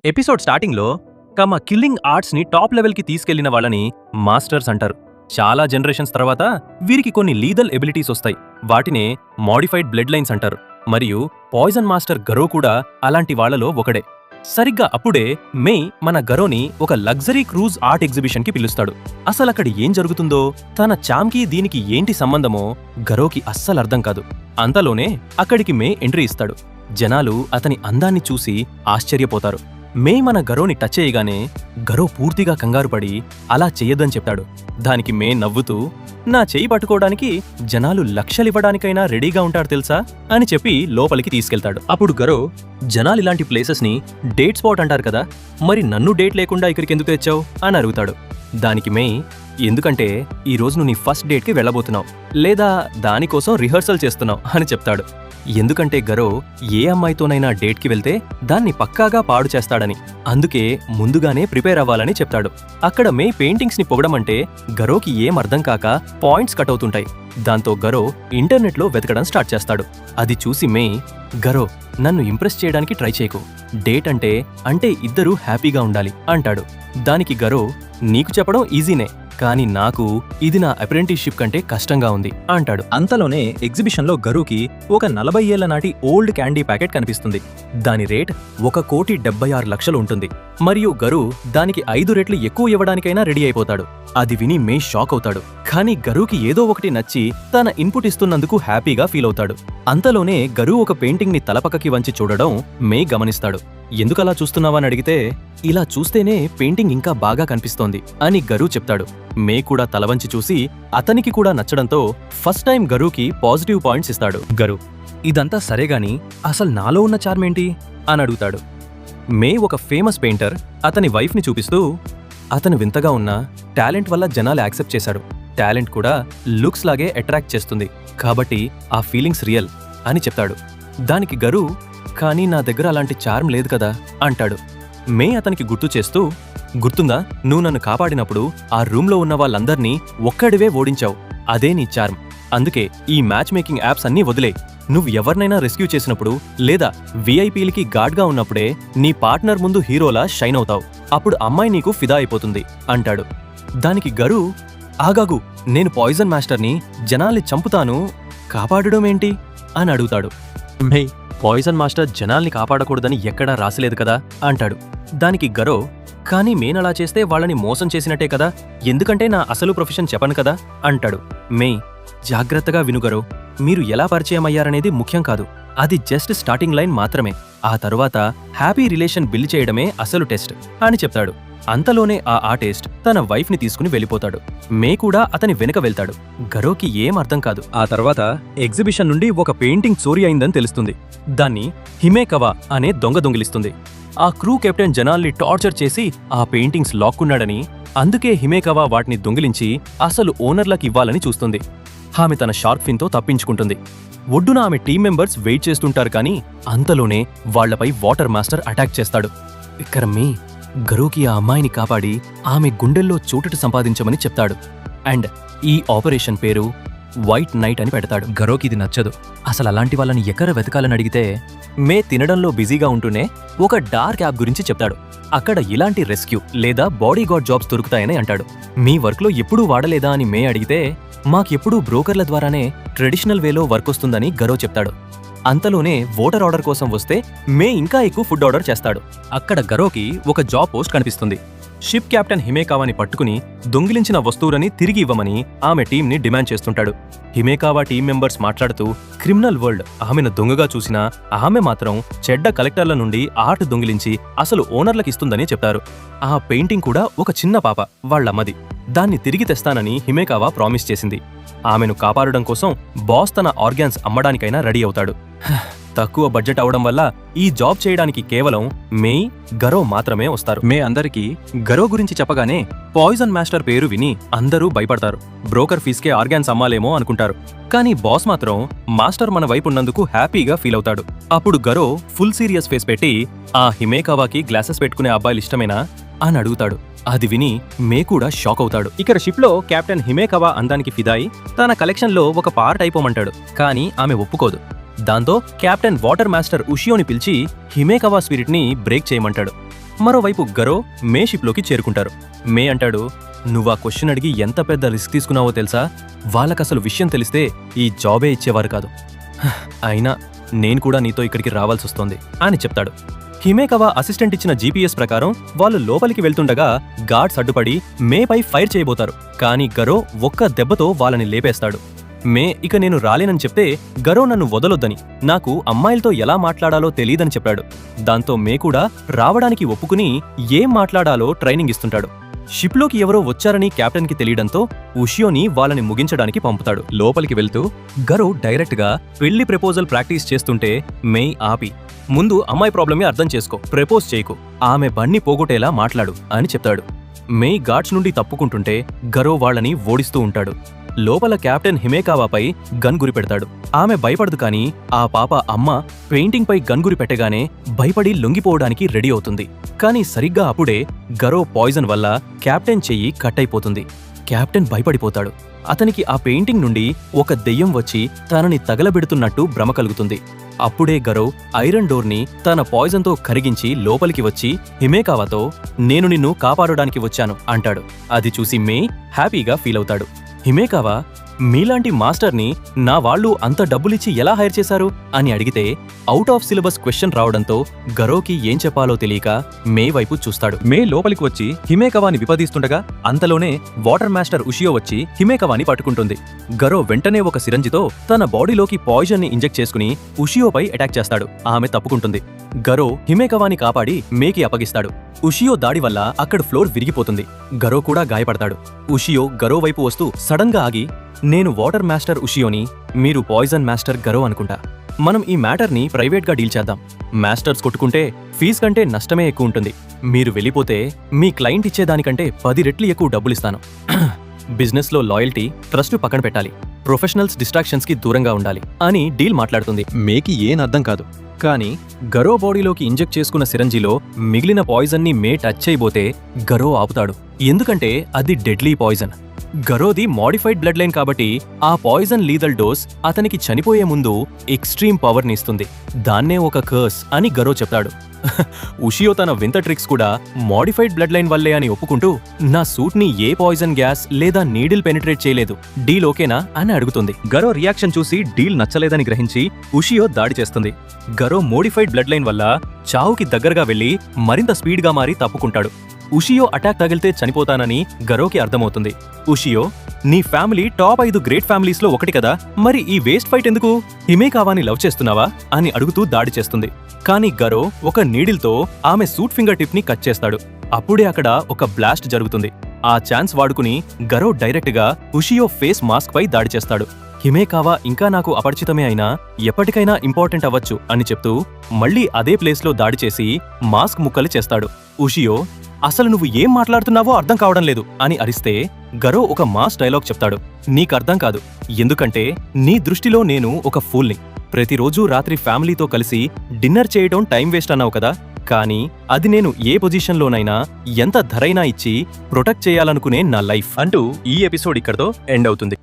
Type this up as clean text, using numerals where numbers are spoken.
Episode స్టార్టింగ్లో తమ killing ఆర్ట్స్ని top లెవెల్కి తీసుకెళ్లిన వాళ్ళని మాస్టర్స్ అంటారు. చాలా జనరేషన్స్ తర్వాత వీరికి కొన్ని లీగల్ ఎబిలిటీస్ వస్తాయి. వాటినే మాడిఫైడ్ బ్లడ్ లైన్స్ అంటారు. మరియు పాయిజన్ మాస్టర్ గరో కూడా అలాంటి వాళ్లలో ఒకడే. సరిగ్గా అప్పుడే మే మన గరోని ఒక లగ్జరీ క్రూజ్ ఆర్ట్ ఎగ్జిబిషన్కి పిలుస్తాడు. అసలక్కడ ఏం జరుగుతుందో, తన చామ్కి దీనికి ఏంటి సంబంధమో గరోకి అస్సలు అర్థం కాదు. అంతలోనే అక్కడికి మే ఎంట్రీ ఇస్తాడు. జనాలు అతని అందాన్ని చూసి ఆశ్చర్యపోతారు. మే మన గరోని టచ్ చేయగానే గరో పూర్తిగా కంగారుపడి అలా చెయ్యొద్దని చెప్తాడు. దానికి మే నవ్వుతూ, నా చెయ్యి పట్టుకోవడానికి జనాలు లక్షలివ్వడానికైనా రెడీగా ఉంటారు తెలుసా అని చెప్పి లోపలికి తీసుకెళ్తాడు. అప్పుడు గరో, జనాలు ఇలాంటి ప్లేసెస్ని డేట్ స్పాట్ అంటారు కదా, మరి నన్ను డేట్ లేకుండా ఇక్కడికి ఎందుకు తెచ్చావు అని అడుగుతాడు. దానికి మే, ఎందుకంటే ఈరోజు నువ్వు నీ ఫస్ట్ డేట్కి వెళ్ళబోతున్నావు, లేదా దానికోసం రిహర్సల్ చేస్తున్నావు అని చెప్తాడు. ఎందుకంటే గరో ఏ అమ్మాయితోనైనా డేట్కి వెళ్తే దాన్ని పక్కాగా పాడు చేస్తాడని, అందుకే ముందుగానే ప్రిపేర్ అవ్వాలని చెప్తాడు. అక్కడ మే పెయింటింగ్స్ని పొగడమంటే గరోకి ఏం అర్థం కాక పాయింట్స్ కట్ అవుతుంటాయి. దాంతో గరో ఇంటర్నెట్లో వెతకడం స్టార్ట్ చేస్తాడు. అది చూసి మే, గరో నన్ను ఇంప్రెస్ చేయడానికి ట్రై చేయకు, డేట్ అంటే ఇద్దరూ హ్యాపీగా ఉండాలి అంటాడు. దానికి గరో, నీకు చెప్పడం ఈజీనే, కానీ నాకు ఇది నా అప్రెంటిస్షిప్ కంటే కష్టంగా ఉంది అంటాడు. అంతలోనే ఎగ్జిబిషన్లో గరూకి ఒక 40 ఏళ్ల నాటి ఓల్డ్ క్యాండీ ప్యాకెట్ కనిపిస్తుంది. దాని రేట్ 1,76,00,000 ఉంటుంది. మరియు గరూ దానికి 5 రెట్లు ఎక్కువ ఇవ్వడానికైనా రెడీ అయిపోతాడు. అది విని మే షాక్ అవుతాడు. కానీ గరూకి ఏదో ఒకటి నచ్చి తన ఇన్పుట్ ఇస్తున్నందుకు హ్యాపీగా ఫీల్ అవుతాడు. అంతలోనే గరూ ఒక పెయింటింగ్ ని తలపక్కకి వంచి చూడడం మే గమనిస్తాడు. ఎందుకలా చూస్తున్నావని అడిగితే, ఇలా చూస్తేనే పెయింటింగ్ ఇంకా బాగా కనిపిస్తోంది అని గరూ చెప్తాడు. మే కూడా తలవంచి చూసి అతనికి కూడా నచ్చడంతో ఫస్ట్ టైం గరూకి పాజిటివ్ పాయింట్స్ ఇస్తాడు. గరూ, ఇదంతా సరేగాని అసలు నాలో ఉన్న చార్మేంటి అని అడుగుతాడు. మే ఒక ఫేమస్ పెయింటర్ అతని వైఫ్ని చూపిస్తూ, అతను వింతగా ఉన్న టాలెంట్ వల్ల జనాలు యాక్సెప్ట్ చేశాడు. టాలెంట్ కూడా లుక్స్ లాగే అట్రాక్ట్ చేస్తుంది, కాబట్టి ఆ ఫీలింగ్స్ రియల్ అని చెప్తాడు. దానికి గరూ, కానీ నా దగ్గర అలాంటి చార్మ్ లేదు కదా అంటాడు. మే అతనికి గుర్తు చేస్తూ, గుర్తుందా, నువ్వు నన్ను కాపాడినప్పుడు ఆ రూమ్లో ఉన్న వాళ్ళందర్నీ ఒక్కడివే ఓడించావు, అదే నీ చార్మ్. అందుకే ఈ మ్యాచ్ మేకింగ్ యాప్స్ అన్నీ వదిలే. నువ్వు ఎవరినైనా రెస్క్యూ చేసినప్పుడు లేదా విఐపీలకి గార్డ్గా ఉన్నప్పుడే నీ పార్ట్నర్ ముందు హీరోలా షైన్ అవుతావు. అప్పుడు అమ్మాయి నీకు ఫిదా అయిపోతుంది అంటాడు. దానికి గరూ, ఆగాగు, నేను పాయిజన్ మాస్టర్ని, జనాల్ని చంపుతాను, కాపాడడం ఏంటి అని అడుగుతాడు. మే, పాయిజన్ మాస్టర్ జనాల్ని కాపాడకూడదని ఎక్కడా రాసిలేదు కదా అంటాడు. దానికి గరో, కానీ మేనలా చేస్తే వాళ్ళని మోసం చేసినట్టే కదా, ఎందుకంటే నా అసలు ప్రొఫెషన్ చెప్పను కదా అంటాడు. మే, జాగ్రత్తగా వినుగరో, మీరు ఎలా పరిచయం అయ్యారనేది ముఖ్యం కాదు, అది జస్ట్ స్టార్టింగ్ లైన్ మాత్రమే. ఆ తరువాత హ్యాపీ రిలేషన్ బిల్డ్ చేయడమే అసలు టెస్ట్ అని చెప్తాడు. అంతలోనే ఆ ఆర్టిస్ట్ తన వైఫ్ ని తీసుకుని వెళ్ళిపోతాడు. మే కూడా అతని వెనుక వెళ్తాడు. గరోకి ఏం అర్థం కాదు. ఆ తర్వాత ఎగ్జిబిషన్ నుండి ఒక పెయింటింగ్ చోరీ అయిందని తెలుస్తుంది. దాన్ని హిమేకవా అనే దొంగ దొంగిలిస్తుంది. ఆ క్రూ కెప్టెన్ జనాల్ని టార్చర్ చేసి ఆ పెయింటింగ్స్ లాక్కున్నాడని, అందుకే హిమేకవా వాటిని దొంగిలించి అసలు ఓనర్లకు ఇవ్వాలని చూస్తుంది. ఆమె తన షార్క్ ఫిన్తో తప్పించుకుంటుంది. ఒడ్డున ఆమె టీం మెంబర్స్ వెయిట్ చేస్తుంటారు, కానీ అంతలోనే వాళ్లపై వాటర్ మాస్టర్ అటాక్ చేస్తాడు. ఇక్కడ మే గరోకి ఆ అమ్మాయిని కాపాడి ఆమె గుండెల్లో చోటుట సంపాదించమని చెప్తాడు. అండ్ ఈ ఆపరేషన్ పేరు వైట్ నైట్ అని పెడతాడు. గరోకి ఇది నచ్చదు. అసలు అలాంటి వాళ్ళని ఎక్కడ వెతకాలని అడిగితే మే తినడంలో బిజీగా ఉంటూనే ఒక డార్క్ యాప్ గురించి చెప్తాడు. అక్కడ ఇలాంటి రెస్క్యూ లేదా బాడీ గార్డ్ జాబ్స్ దొరుకుతాయని అంటాడు. మీ వర్క్లో ఎప్పుడూ వాడలేదా అని మే అడిగితే, మాకెప్పుడూ బ్రోకర్ల ద్వారానే ట్రెడిషనల్ వేలో వర్క్ వస్తుందని గరో చెప్తాడు. అంతలోనే ఓటర్ ఆర్డర్ కోసం వస్తే మే ఇంకా ఎక్కువ ఫుడ్ ఆర్డర్ చేస్తాడు. అక్కడ గరోకి ఒక జాబ్ పోస్ట్ కనిపిస్తుంది. షిప్ కెప్టెన్ హిమేకావాని పట్టుకుని దొంగిలించిన వస్తువులని తిరిగి ఇవ్వమని ఆమె టీంని డిమాండ్ చేస్తుంటాడు. హిమేకావా టీం మెంబర్స్ మాట్లాడుతూ, క్రిమినల్ వరల్డ్ ఆమెను దొంగగా చూసినా ఆమె మాత్రం చెడ్డ కలెక్టర్ల నుండి ఆర్ట్ దొంగిలించి అసలు ఓనర్లకు ఇస్తుందని చెప్తారు. ఆ పెయింటింగ్ కూడా ఒక చిన్న పాప వాళ్లమ్మది. దాన్ని తిరిగి తెస్తానని హిమేకావా ప్రామిస్ చేసింది. ఆమెను కాపాడడం కోసం బాస్ తన ఆర్గాన్స్ అమ్మడానికైనా రెడీ అవుతాడు. తక్కువ బడ్జెట్ అవడం వల్ల ఈ జాబ్ చేయడానికి కేవలం మే, గరో మాత్రమే వస్తారు. మే అందరికీ గరో గురించి చెప్పగానే పాయిజన్ మాస్టర్ పేరు విని అందరూ భయపడతారు. బ్రోకర్ ఫీజ్కే ఆర్గాన్స్ అమ్మాలేమో అనుకుంటారు. కానీ బాస్ మాత్రం మాస్టర్ మన వైపు ఉన్నందుకు హ్యాపీగా ఫీల్ అవుతాడు. అప్పుడు గరో ఫుల్ సీరియస్ ఫేస్ పెట్టి, ఆ హిమేకావాకి గ్లాసెస్ పెట్టుకునే అబ్బాయిలు ఇష్టమేనా అని అడుగుతాడు. అది విని మే కూడా షాక్ అవుతాడు. ఇక్కడ షిప్ లో కెప్టెన్ హిమేకవా అందానికి ఫిదాయి తన కలెక్షన్ లో ఒక పార్ట్ అయిపోమంటాడు. కానీ ఆమె ఒప్పుకోదు. దాంతో కెప్టెన్ వాటర్ మాస్టర్ ఉషియోని పిలిచి హిమేకవా స్పిరిట్ ని బ్రేక్ చేయమంటాడు. మరోవైపు గరో మే షిప్లోకి చేరుకుంటారు. మే అంటాడు, నువ్వా క్వశ్చన్ అడిగి ఎంత పెద్ద రిస్క్ తీసుకున్నావో తెలుసా? వాళ్ళకసలు విషయం తెలిస్తే ఈ జాబే ఇచ్చేవారు కాదు. అయినా నేను కూడా నీతో ఇక్కడికి రావాల్సొస్తోంది అని చెప్తాడు. హిమేకవా అసిస్టెంట్ ఇచ్చిన జీపీఎస్ ప్రకారం వాళ్ళు లోపలికి వెళ్తుండగా గార్డ్స్ అడ్డుపడి మేపై ఫైర్ చేయబోతారు. కానీ గరో ఒక్క దెబ్బతో వాళ్ళని లేపేస్తాడు. మే ఇక నేను రాలేనని చెప్తే గరో నన్ను వదలొద్దని, నాకు అమ్మాయిలతో ఎలా మాట్లాడాలో తెలీదని చెప్పాడు. దాంతో మే కూడా రావడానికి ఒప్పుకుని ఏం మాట్లాడాలో ట్రైనింగ్ ఇస్తుంటాడు. షిప్లోకి ఎవరో వచ్చారని కెప్టెన్కి తెలియడంతో ఉషియోని వాళ్ళని ముగించడానికి పంపుతాడు. లోపలికి వెళ్తూ గరో డైరెక్ట్గా పెళ్లి ప్రపోజల్ ప్రాక్టీస్ చేస్తుంటే మే ఆపి, ముందు అమ్మాయి ప్రాబ్లమే అర్థం చేసుకో, ప్రపోజ్ చేయకు, ఆమె బండి పోగొట్టేలా మాట్లాడు అని చెప్తాడు. మే గార్డ్స్ నుండి తప్పుకుంటుంటే గరో వాళ్ళని ఓడిస్తూ ఉంటాడు. లోపల కెప్టెన్ హిమేకావాపై గన్ గురి పెడతాడు. ఆమె భయపడదు, కానీ ఆ పాప అమ్మ పెయింటింగ్ పై గన్ గురి పెట్టగానే భయపడి లొంగిపోవడానికి రెడీ అవుతుంది. కానీ సరిగ్గా అప్పుడే గరో పాయిజన్ వల్ల కెప్టెన్ చెయ్యి కట్ అయిపోతుంది. కెప్టెన్ భయపడిపోతాడు. అతనికి ఆ పెయింటింగ్ నుండి ఒక దెయ్యం వచ్చి తనని తగలబెడుతున్నట్టు భ్రమ కలుగుతుంది. అప్పుడే గరో ఐరన్ డోర్ని తన పాయిజన్తో కరిగించి లోపలికి వచ్చి హిమేకావాతో, నేను నిన్ను కాపాడడానికి వచ్చాను అంటాడు. అది చూసి మే హ్యాపీగా ఫీల్ అవుతాడు. హిమేకావా, మీలాంటి మాస్టర్ని నా వాళ్ళు అంత డబ్బులిచ్చి ఎలా హైర్ చేశారు అని అడిగితే అవుట్ ఆఫ్ సిలబస్ క్వశ్చన్ రావడంతో గరోకి ఏం చెప్పాలో తెలియక మే వైపు చూస్తాడు. మే లోపలికి వచ్చి హిమేకవాని విపదీస్తుండగా అంతలోనే వాటర్ మాస్టర్ ఉషియో వచ్చి హిమేకవాని పట్టుకుంటుంది. గరో వెంటనే ఒక సిరంజితో తన బాడీలోకి పాయిజన్ ని ఇంజెక్ట్ చేసుకుని ఉషియోపై అటాక్ చేస్తాడు. ఆమె తప్పుకుంటుంది. గరో హిమేకవాని కాపాడి మేకి అప్పగిస్తాడు. ఉషియో దాడి వల్ల అక్కడ ఫ్లోర్ విరిగిపోతుంది. గరో కూడా గాయపడతాడు. ఉషియో గరో వైపు వస్తూ సడన్ గా ఆగి, నేను వాటర్ మాస్టర్ ఉషియోని, మీరు పాయిజన్ మాస్టర్ గరో అనుకుంటా. మనం ఈ మ్యాటర్ని ప్రైవేట్గా డీల్ చేద్దాం. మాస్టర్స్ కొట్టుకుంటే ఫీజు కంటే నష్టమే ఎక్కువ ఉంటుంది. మీరు వెళ్ళిపోతే మీ క్లయింట్ ఇచ్చేదానికంటే 10 రెట్లు ఎక్కువ డబ్బులిస్తాను. బిజినెస్లో లాయల్టీ, ట్రస్ట్ పక్కన పెట్టాలి, ప్రొఫెషనల్స్ డిస్ట్రాక్షన్స్కి దూరంగా ఉండాలి అని డీల్ మాట్లాడుతుంది. మేకి ఏం అర్థం కాదు. కానీ గరో బాడీలోకి ఇంజెక్ట్ చేసుకున్న సిరంజిలో మిగిలిన పాయిజన్ని మే టచ్ చేయబోతే గరో ఆపుతాడు. ఎందుకంటే అది డెడ్లీ పాయిజన్. గరోది మోడిఫైడ్ బ్లడ్ లైన్ కాబట్టి ఆ పాయిజన్ లీదల్ డోస్ అతనికి చనిపోయే ముందు ఎక్స్ట్రీమ్ పవర్ని ఇస్తుంది. దాన్నే ఒక కర్స్ అని గరో చెప్తాడు. ఉషియో తన వింత ట్రిక్స్ కూడా మోడిఫైడ్ బ్లడ్ లైన్ వల్లే అని ఒప్పుకుంటూ, నా సూట్ని ఏ పాయిజన్ గ్యాస్ లేదా నీడిల్ పెనిట్రేట్ చేయలేదు, డీల్ ఓకేనా అని అడుగుతుంది. గరో రియాక్షన్ చూసి డీల్ నచ్చలేదని గ్రహించి ఉషియో దాడి చేస్తుంది. గరో మోడిఫైడ్ బ్లడ్ లైన్ వల్ల చావుకి దగ్గరగా వెళ్లి మరింత స్పీడ్గా మారి తప్పుకుంటాడు. ఉషియో అటాక్ తగిలితే చనిపోతానని గరోకి అర్థమవుతుంది. ఉషియో, నీ ఫ్యామిలీ టాప్ 5 గ్రేట్ ఫ్యామిలీస్లో ఒకటి కదా, మరి ఈ వేస్ట్ ఫైట్ ఎందుకు? హిమేకావాని లవ్ చేస్తున్నావా అని అడుగుతూ దాడి చేస్తుంది. కానీ గరో ఒక నీడిల్తో ఆమె సూట్ ఫింగర్ టిప్ ని కట్ చేస్తాడు. అప్పుడే అక్కడ ఒక బ్లాస్ట్ జరుగుతుంది. ఆ ఛాన్స్ వాడుకుని గరో డైరెక్ట్గా ఉషియో ఫేస్ మాస్క్ పై దాడి చేస్తాడు. హిమేకావా ఇంకా నాకు అపరిచితమే అయినా ఎప్పటికైనా ఇంపార్టెంట్ అవ్వచ్చు అని చెప్తూ మళ్లీ అదే ప్లేస్లో దాడి చేసి మాస్క్ ముక్కలు చేస్తాడు. ఉషియో, అసలు నువ్వు ఏం మాట్లాడుతున్నావో అర్థం కావడం లేదు అని అరిస్తే గరో ఒక మాస్ డైలాగ్ చెప్తాడు. నీకర్థం కాదు, ఎందుకంటే నీ దృష్టిలో నేను ఒక ఫూల్ని. ప్రతిరోజూ రాత్రి ఫ్యామిలీతో కలిసి డిన్నర్ చేయడం టైం వేస్ట్ అన్నావు కదా, కానీ అది నేను ఏ పొజిషన్లోనైనా ఎంత ధరైనా ఇచ్చి ప్రొటెక్ట్ చేయాలనుకునే నా లైఫ్ అంటూ ఈ ఎపిసోడ్ ఇక్కడతో ఎండ్ అవుతుంది.